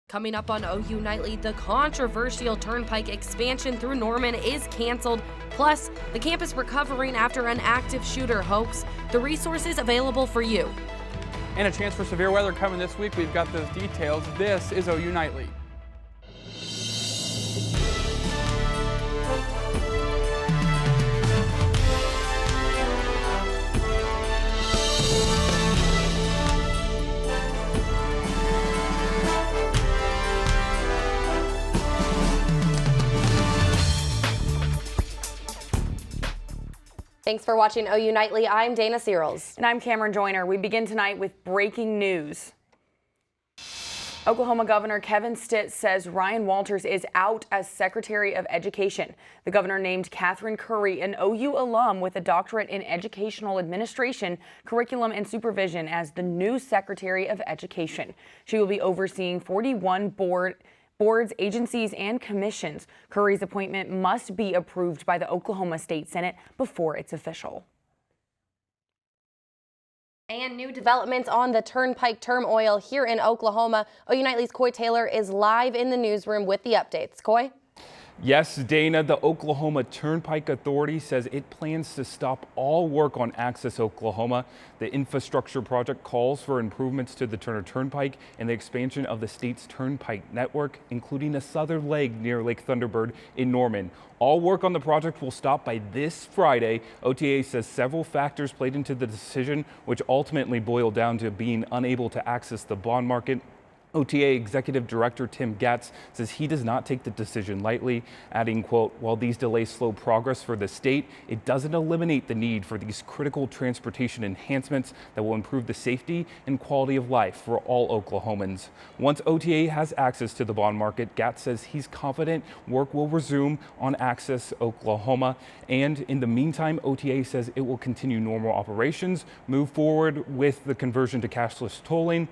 Coming up on OU Nightly, the controversial Turnpike expansion through Norman is canceled. Plus, the campus recovering after an active shooter hoax. The resources available for you. And a chance for severe weather coming this week. We've got those details. This is OU Nightly. Thanks for watching OU Nightly. I'm Dana Searles. And I'm Cameron Joyner. We begin tonight with breaking news. Oklahoma Governor Kevin Stitt says Ryan Walters is out as Secretary of Education. The governor named Catherine Curry, an OU alum with a doctorate in educational administration, curriculum, and supervision, as the new Secretary of Education. She will be overseeing 41 boards, agencies, and commissions. Curry's appointment must be approved by the Oklahoma State Senate before it's official. And new developments on the Turnpike turmoil here in Oklahoma. OU Nightly's Coy Taylor is live in the newsroom with the updates. Coy? Yes, Dana, the Oklahoma Turnpike Authority says it plans to stop all work on Access Oklahoma. The infrastructure project calls for improvements to the Turner Turnpike and the expansion of the state's turnpike network, including a southern leg near Lake Thunderbird in Norman. All work on the project will stop by this Friday. OTA says several factors played into the decision, which ultimately boiled down to being unable to access the bond market. OTA Executive Director Tim Gatz says he does not take the decision lightly, adding, quote, while these delays slow progress for the state, it doesn't eliminate the need for these critical transportation enhancements that will improve the safety and quality of life for all Oklahomans. Once OTA has access to the bond market, Gatz says he's confident work will resume on Access Oklahoma. And in the meantime, OTA says it will continue normal operations, move forward with the conversion to cashless tolling.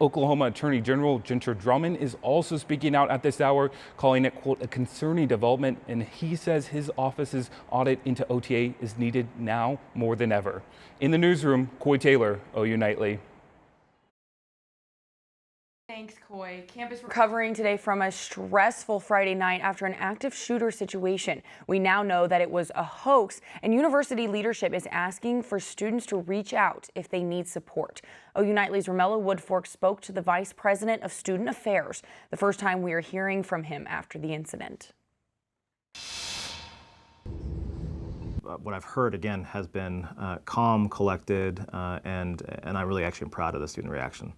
Oklahoma Attorney General Ginter Drummond is also speaking out at this hour, calling it, quote, a concerning development, and he says his office's audit into OTA is needed now more than ever. In the newsroom, Coy Taylor, OU Nightly. Thanks, Coy. Campus recovering today from a stressful Friday night after an active shooter situation. We now know that it was a hoax, and university leadership is asking for students to reach out if they need support. OU Nightly's Romelo Woodfork spoke to the Vice President of Student Affairs, the first time we are hearing from him after the incident. What I've heard, again, has been calm, collected, and I really actually am proud of the student reaction.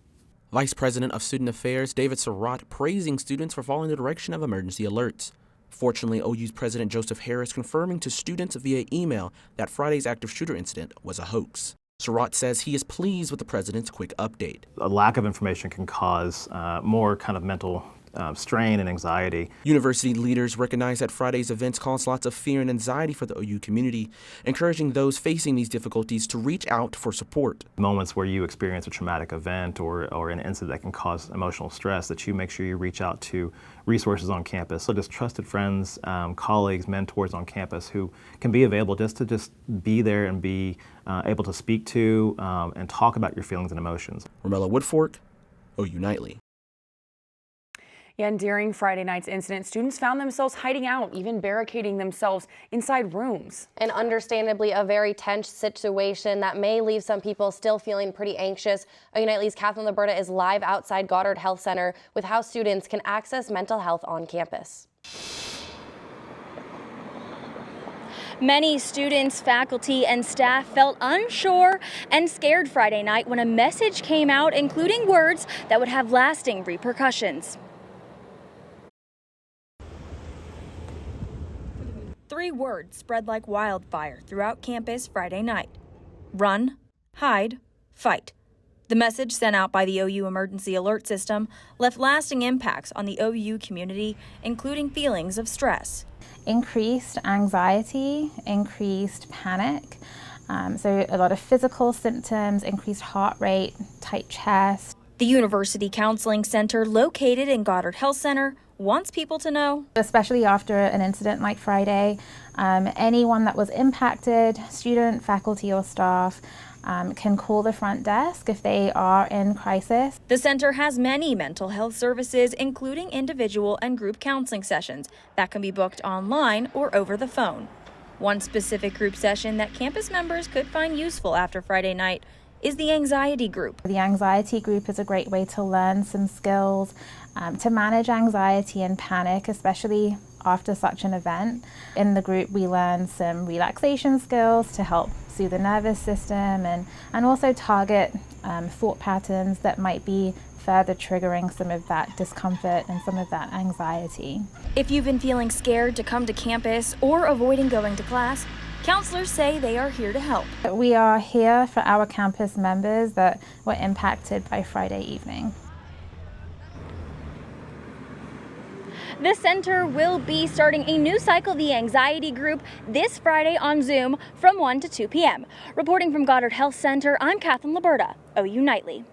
Vice President of Student Affairs David Surratt praising students for following the direction of emergency alerts. Fortunately, OU's President Joseph Harris confirming to students via email that Friday's active shooter incident was a hoax. Surratt says he is pleased with the president's quick update. A lack of information can cause more kind of mental strain and anxiety. University leaders recognize that Friday's events caused lots of fear and anxiety for the OU community, encouraging those facing these difficulties to reach out for support. Moments where you experience a traumatic event or an incident that can cause emotional stress, that you make sure you reach out to resources on campus. So just trusted friends, colleagues, mentors on campus who can be available just to be there and be able to speak to and talk about your feelings and emotions. Romelo Woodfork, OU Nightly. Yeah, and during Friday night's incident, students found themselves hiding out, even barricading themselves inside rooms. And understandably, a very tense situation that may leave some people still feeling pretty anxious. OU Nightly's Kathleen Liberta is live outside Goddard Health Center with how students can access mental health on campus. Many students, faculty, and staff felt unsure and scared Friday night when a message came out including words that would have lasting repercussions. 3 words spread like wildfire throughout campus Friday night. Run, hide, fight. The message sent out by the OU Emergency Alert System left lasting impacts on the OU community, including feelings of stress. Increased anxiety, increased panic, so a lot of physical symptoms, increased heart rate, tight chest. The University Counseling Center, located in Goddard Health Center, wants people to know, especially after an incident like Friday, anyone that was impacted, student, faculty, or staff, can call the front desk if they are in crisis. The center has many mental health services, including individual and group counseling sessions that can be booked online or over the phone. One specific group session that campus members could find useful after Friday night is the anxiety group. The anxiety group is a great way to learn some skills to manage anxiety and panic, especially after such an event. In the group, we learn some relaxation skills to help soothe the nervous system and also target thought patterns that might be further triggering some of that discomfort and some of that anxiety. If you've been feeling scared to come to campus or avoiding going to class, counselors say they are here to help. We are here for our campus members that were impacted by Friday evening. The center will be starting a new cycle, the Anxiety Group, this Friday on Zoom from 1 to 2 p.m. Reporting from Goddard Health Center, I'm Carolynn Liberta, OU Nightly.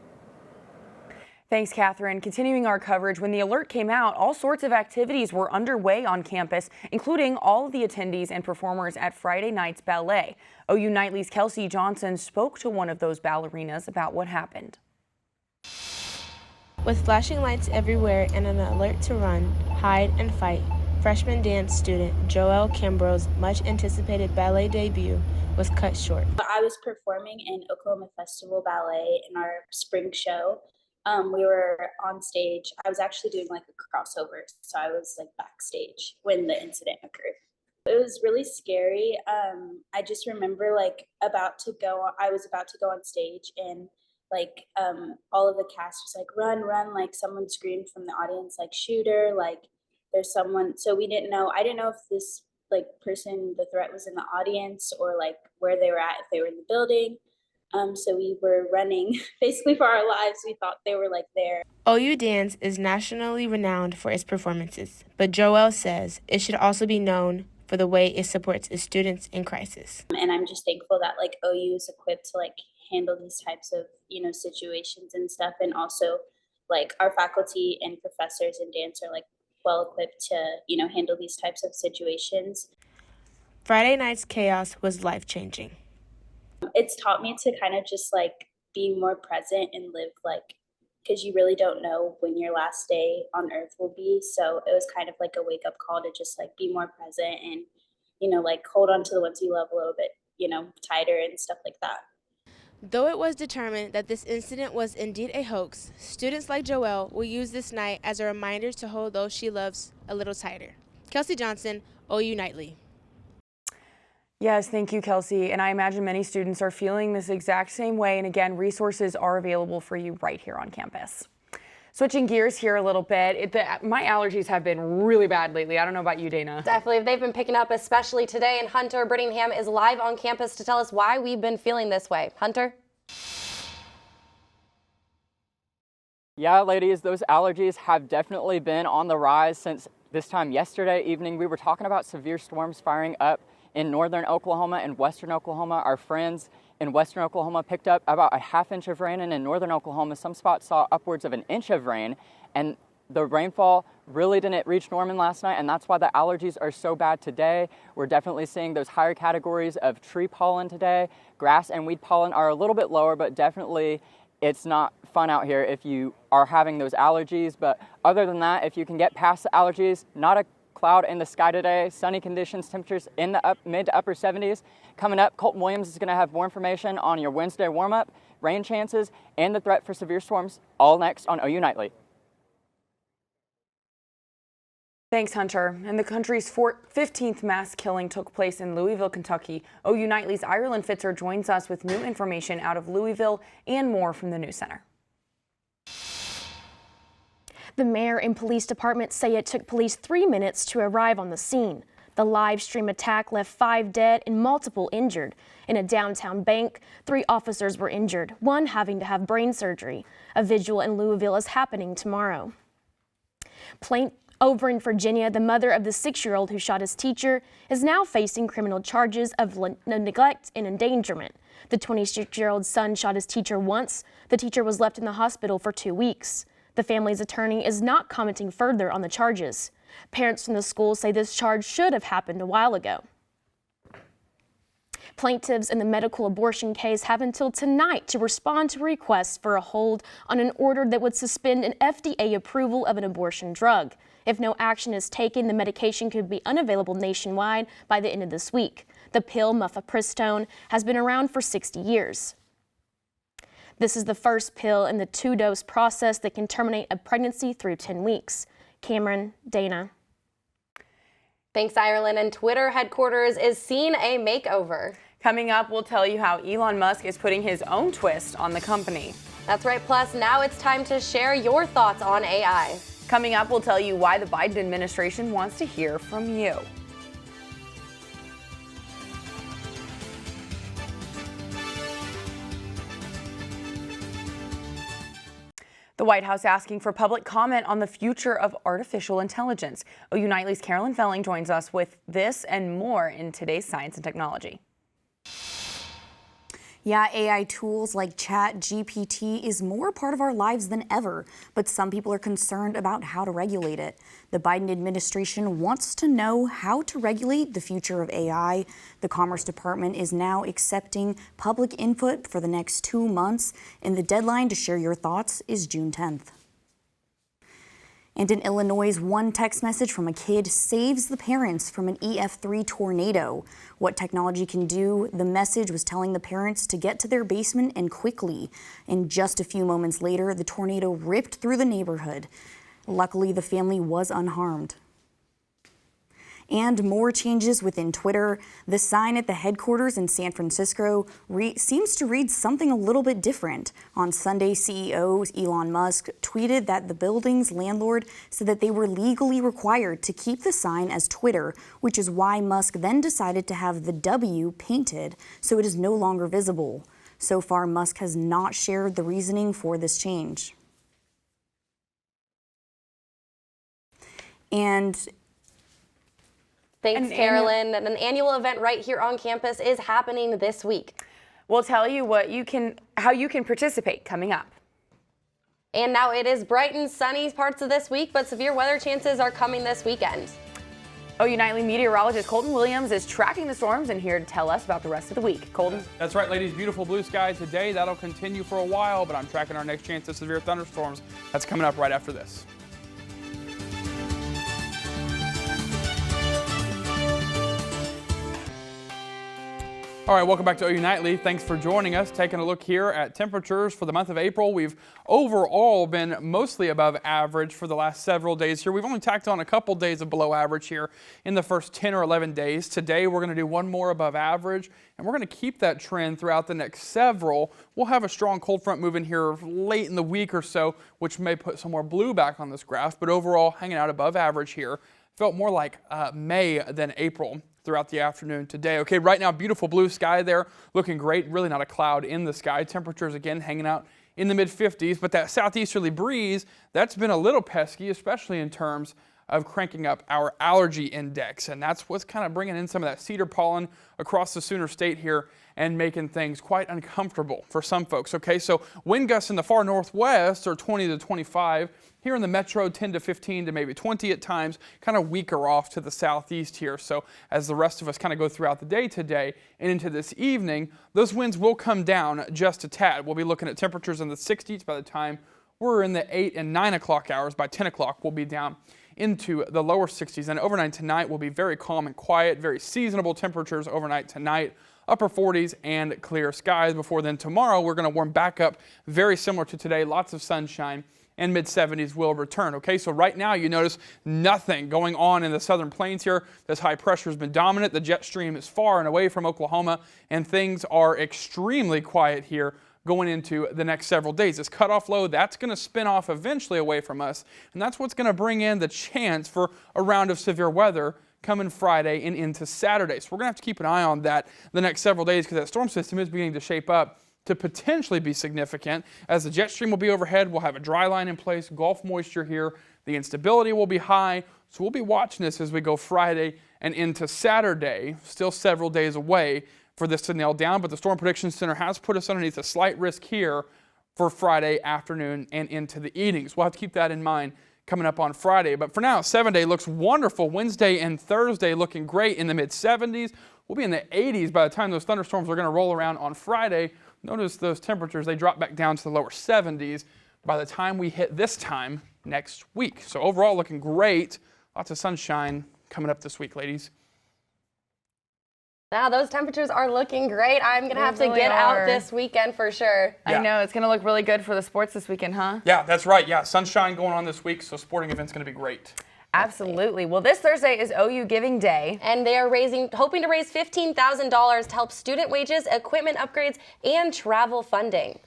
Thanks, Catherine. Continuing our coverage, when the alert came out, all sorts of activities were underway on campus, including all of the attendees and performers at Friday night's ballet. OU Nightly's Kelsie Johnson spoke to one of those ballerinas about what happened. With flashing lights everywhere and an alert to run, hide, and fight, freshman dance student Joelle Kimbrough's much-anticipated ballet debut was cut short. I was performing in Oklahoma Festival Ballet in our spring show. We were on stage. I was actually doing like a crossover, so I was like backstage when the incident occurred. It was really scary. I just remember I was about to go on stage and all of the cast was like, run, like someone screamed from the audience, like shoot her, like there's someone. So I didn't know if this person, the threat was in the audience or like where they were at, if they were in the building. So we were running basically for our lives. We thought they were like there. OU Dance is nationally renowned for its performances, but Joelle says it should also be known for the way it supports its students in crisis. And I'm just thankful that OU is equipped to handle these types of situations and stuff, and also our faculty and professors in dance are well equipped to handle these types of situations. Friday night's chaos was life-changing. It's taught me to kind of just be more present and live because you really don't know when your last day on earth will be. So it was kind of a wake-up call to just be more present and hold on to the ones you love a little bit tighter and stuff like that. Though it was determined that this incident was indeed a hoax, students like Joelle will use this night as a reminder to hold those she loves a little tighter. Kelsie Johnson, OU Nightly. Yes, thank you, Kelsie. And I imagine many students are feeling this exact same way. And again, resources are available for you right here on campus. Switching gears here a little bit, my allergies have been really bad lately. I don't know about you, Dana. Definitely. They've been picking up, especially today. And Hunter Brittingham is live on campus to tell us why we've been feeling this way. Hunter? Yeah, ladies, those allergies have definitely been on the rise since this time yesterday evening. We were talking about severe storms firing up in northern Oklahoma and western Oklahoma. Our friends in western Oklahoma picked up about a ½ inch of rain, and in northern Oklahoma, some spots saw upwards of an inch of rain. And the rainfall really didn't reach Norman last night, and that's why the allergies are so bad today. We're definitely seeing those higher categories of tree pollen today. Grass and weed pollen are a little bit lower, but definitely it's not fun out here if you are having those allergies. But other than that, if you can get past the allergies, not a cloud in the sky today, sunny conditions, temperatures in the mid to upper 70s. Coming up, Colton Williams is going to have more information on your Wednesday warm-up, rain chances, and the threat for severe storms, all next on OU Nightly. Thanks, Hunter. And the country's 15th mass killing took place in Louisville, Kentucky. OU Nightly's Fitzer joins us with new information out of Louisville and more from the News Center. The mayor and police department say it took police 3 minutes to arrive on the scene. The live stream attack left 5 dead and multiple injured. In a downtown bank, 3 officers were injured, one having to have brain surgery. A vigil in Louisville is happening tomorrow. Over in Virginia, the mother of the 6-year-old who shot his teacher is now facing criminal charges of neglect and endangerment. The 26-year-old son shot his teacher once. The teacher was left in the hospital for 2 weeks. The family's attorney is not commenting further on the charges. Parents from the school say this charge should have happened a while ago. Plaintiffs in the medical abortion case have until tonight to respond to requests for a hold on an order that would suspend an FDA approval of an abortion drug. If no action is taken, the medication could be unavailable nationwide by the end of this week. The pill, mifepristone, has been around for 60 years. This is the first pill in the 2-dose process that can terminate a pregnancy through 10 weeks. Cameron, Dana. Thanks, Carolynn. And Twitter headquarters is seeing a makeover. Coming up, we'll tell you how Elon Musk is putting his own twist on the company. That's right. Plus, now it's time to share your thoughts on AI. Coming up, we'll tell you why the Biden administration wants to hear from you. The White House asking for public comment on the future of artificial intelligence. OU Nightly's Carolynn Felling joins us with this and more in today's Science and Technology. Yeah, AI tools like ChatGPT is more a part of our lives than ever, but some people are concerned about how to regulate it. The Biden administration wants to know how to regulate the future of AI. The Commerce Department is now accepting public input for the next 2 months, and the deadline to share your thoughts is June 10th. And in Illinois, one text message from a kid saves the parents from an EF3 tornado. What technology can do, the message was telling the parents to get to their basement and quickly. And just a few moments later, the tornado ripped through the neighborhood. Luckily, the family was unharmed. And more changes within Twitter. The sign at the headquarters in San Francisco seems to read something a little bit different. On Sunday, CEO Elon Musk tweeted that the building's landlord said that they were legally required to keep the sign as Twitter, which is why Musk then decided to have the W painted so it is no longer visible. So far, Musk has not shared the reasoning for this change. Thanks, Carolynn. An annual event right here on campus is happening this week. We'll tell you how you can participate coming up. And now it is bright and sunny parts of this week, but severe weather chances are coming this weekend. OU Nightly meteorologist Colton Williams is tracking the storms and here to tell us about the rest of the week. Colton? That's right, ladies. Beautiful blue sky today. That'll continue for a while, but I'm tracking our next chance of severe thunderstorms. That's coming up right after this. All right, welcome back to OU Nightly. Thanks for joining us. Taking a look here at temperatures for the month of April. We've overall been mostly above average for the last several days here. We've only tacked on a couple days of below average here in the first 10 or 11 days. Today, we're going to do one more above average, and we're going to keep that trend throughout the next several. We'll have a strong cold front moving here late in the week or so, which may put some more blue back on this graph, but overall hanging out above average here. Felt more like May than April throughout the afternoon today. Okay, right now, beautiful blue sky there, looking great. Really not a cloud in the sky. Temperatures, again, hanging out in the mid-50s, but that southeasterly breeze, that's been a little pesky, especially in terms of cranking up our allergy index, and that's what's kind of bringing in some of that cedar pollen across the Sooner State here and making things quite uncomfortable for some folks. Okay, so wind gusts in the far northwest are 20 to 25. Here in the metro, 10 to 15 to maybe 20 at times, kind of weaker off to the southeast here. So as the rest of us kind of go throughout the day today and into this evening, those winds will come down just a tad. We'll be looking at temperatures in the 60s by the time we're in the 8 and 9 o'clock hours. By 10 o'clock, we'll be down into the lower 60s. And overnight tonight will be very calm and quiet, very seasonable temperatures overnight tonight. Upper 40s and clear skies. Before then tomorrow, we're going to warm back up very similar to today. Lots of sunshine. And mid-70s will return. Okay, so right now you notice nothing going on in the southern plains here. This high pressure has been dominant. The jet stream is far and away from Oklahoma, and things are extremely quiet here going into the next several days. This cutoff low, that's going to spin off eventually away from us, and that's what's going to bring in the chance for a round of severe weather coming Friday and into Saturday. So we're going to have to keep an eye on that the next several days because that storm system is beginning to shape up to potentially be significant. As the jet stream will be overhead, we'll have a dry line in place, Gulf moisture here, the instability will be high, so we'll be watching this as we go Friday and into Saturday, still several days away for this to nail down, but the Storm Prediction Center has put us underneath a slight risk here for Friday afternoon and into the evenings. We'll have to keep that in mind coming up on Friday. But for now, 7-day looks wonderful. Wednesday and Thursday looking great in the mid-70s. we'll be in the 80s by the time those thunderstorms are going to roll around on Friday. Notice those temperatures, they drop back down to the lower 70s by the time we hit this time next week. So overall, looking great. Lots of sunshine coming up this week, ladies. Now those temperatures are looking great. I'm going to have to get out this weekend for sure. Yeah. I know, it's going to look really good for the sports this weekend, huh? Yeah, that's right. Yeah, sunshine going on this week, so sporting event's going to be great. Absolutely. Well, this Thursday is OU Giving Day. And they are hoping to raise $15,000 to help student wages, equipment upgrades, and travel funding.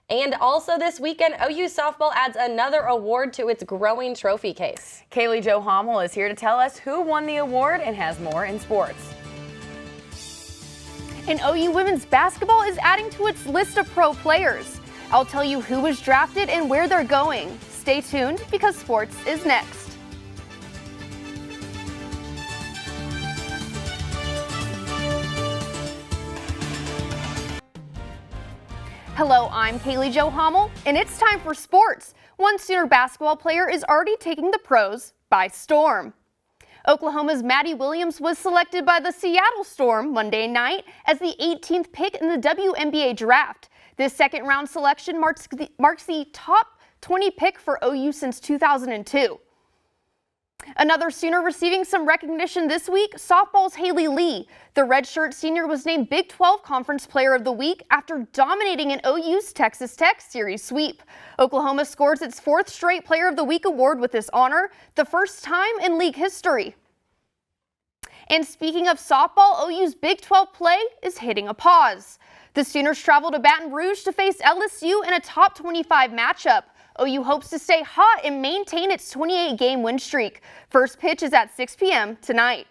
And also this weekend, OU softball adds another award to its growing trophy case. Caleigh Hommel is here to tell us who won the award and has more in sports. And OU women's basketball is adding to its list of pro players. I'll tell you who was drafted and where they're going. Stay tuned because sports is next. Hello, I'm Caleigh Hommel, and it's time for sports. One Sooner basketball player is already taking the pros by storm. Oklahoma's Maddie Williams was selected by the Seattle Storm Monday night as the 18th pick in the WNBA draft. This second-round selection marks the top 20 pick for OU since 2002. Another Sooner receiving some recognition this week, softball's Haley Lee. The redshirt senior was named Big 12 Conference Player of the Week after dominating an OU's Texas Tech series sweep. Oklahoma scores its 4th straight Player of the Week award with this honor, the first time in league history. And speaking of softball, OU's Big 12 play is hitting a pause. The Sooners travel to Baton Rouge to face LSU in a top 25 matchup. OU hopes to stay hot and maintain its 28-game win streak. First pitch is at 6 p.m. tonight.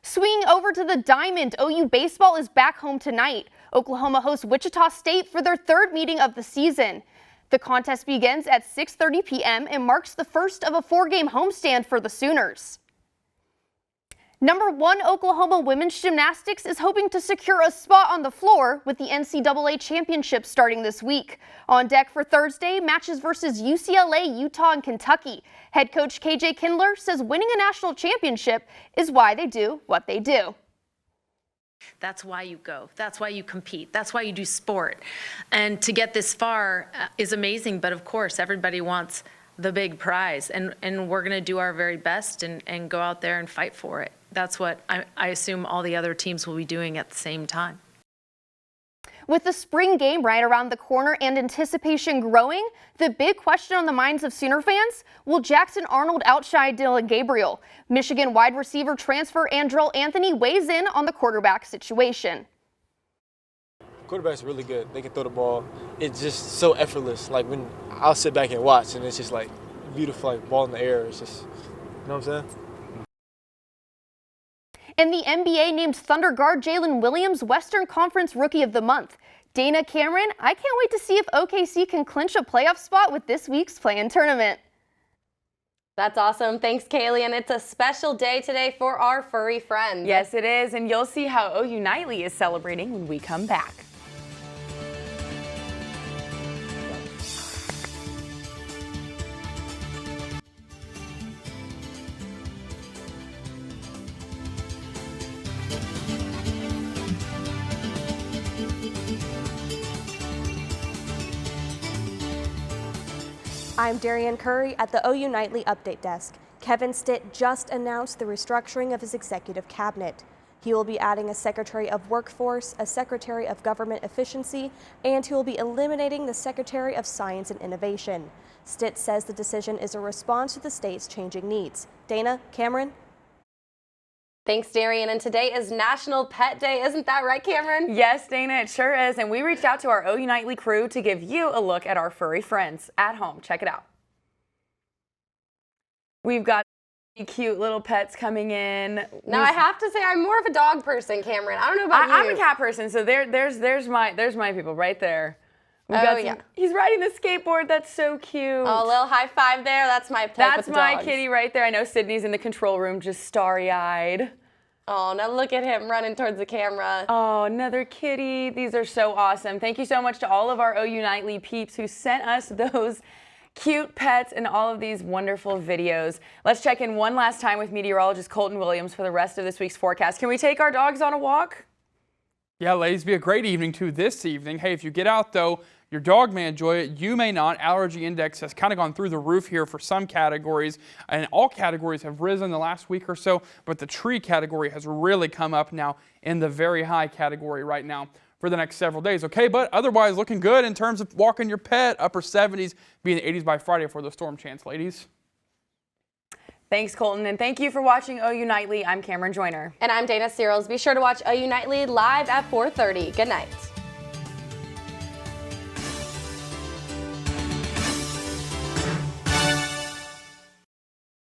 Swinging over to the Diamond, OU baseball is back home tonight. Oklahoma hosts Wichita State for their 3rd meeting of the season. The contest begins at 6:30 p.m. and marks the first of a 4-game homestand for the Sooners. Number 1 Oklahoma women's gymnastics is hoping to secure a spot on the floor with the NCAA championship starting this week. On deck for Thursday, matches versus UCLA, Utah, and Kentucky. Head coach KJ Kindler says winning a national championship is why they do what they do. That's why you go. That's why you compete. That's why you do sport. And to get this far is amazing, but of course everybody wants the big prize, and we're going to do our very best and go out there and fight for it. That's what I assume all the other teams will be doing at the same time. With the spring game right around the corner and anticipation growing, the big question on the minds of Sooner fans, will Jackson Arnold outshine Dylan Gabriel? Michigan wide receiver transfer Andrell Anthony weighs in on the quarterback situation. Quarterback's really good. They can throw the ball. It's just so effortless. Like when I'll sit back and watch, and it's just like beautiful, like ball in the air. It's just, you know what I'm saying? And the NBA named Thunder guard Jalen Williams Western Conference Rookie of the Month. Dana Cameron, I can't wait to see if OKC can clinch a playoff spot with this week's play-in tournament. That's awesome. Thanks, Caleigh. And it's a special day today for our furry friends. Yes, it is. And you'll see how OU Nightly is celebrating when we come back. I'm Darian Curry at the OU Nightly Update Desk. Kevin Stitt just announced the restructuring of his executive cabinet. He will be adding a Secretary of Workforce, a Secretary of Government Efficiency, and he will be eliminating the Secretary of Science and Innovation. Stitt says the decision is a response to the state's changing needs. Dana, Cameron? Thanks, Darian. And today is National Pet Day. Isn't that right, Cameron? Yes, Dana, it sure is. And we reached out to our OU Nightly crew to give you a look at our furry friends at home. Check it out. We've got cute little pets coming in. Now, I have to say, I'm more of a dog person, Cameron. I don't know about you. I'm a cat person, so there's my people right there. Yeah. He's riding the skateboard. That's so cute. Oh, a little high five there. That's my play with the dogs. That's my kitty right there. I know Sydney's in the control room just starry-eyed. Oh, now look at him running towards the camera. Oh, another kitty. These are so awesome. Thank you so much to all of our OU Nightly peeps who sent us those Cute pets and all of these wonderful videos. Let's check in one last time with meteorologist Colton Williams for the rest of this week's forecast. Can we take our dogs on a walk? Yeah, ladies, be a great evening too this evening. Hey, if you get out though, your dog may enjoy it. You may not. Allergy index has kind of gone through the roof here for some categories, and all categories have risen the last week or so, but the tree category has really come up now in the very high category right now for the next several days. Okay, but otherwise looking good in terms of walking your pet. Upper 70s, being the 80s by Friday for the storm chance, ladies. Thanks, Colton, and thank you for watching OU Nightly. I'm Cameron Joyner. And I'm Dana Searles. Be sure to watch OU Nightly live at 4:30. Good night.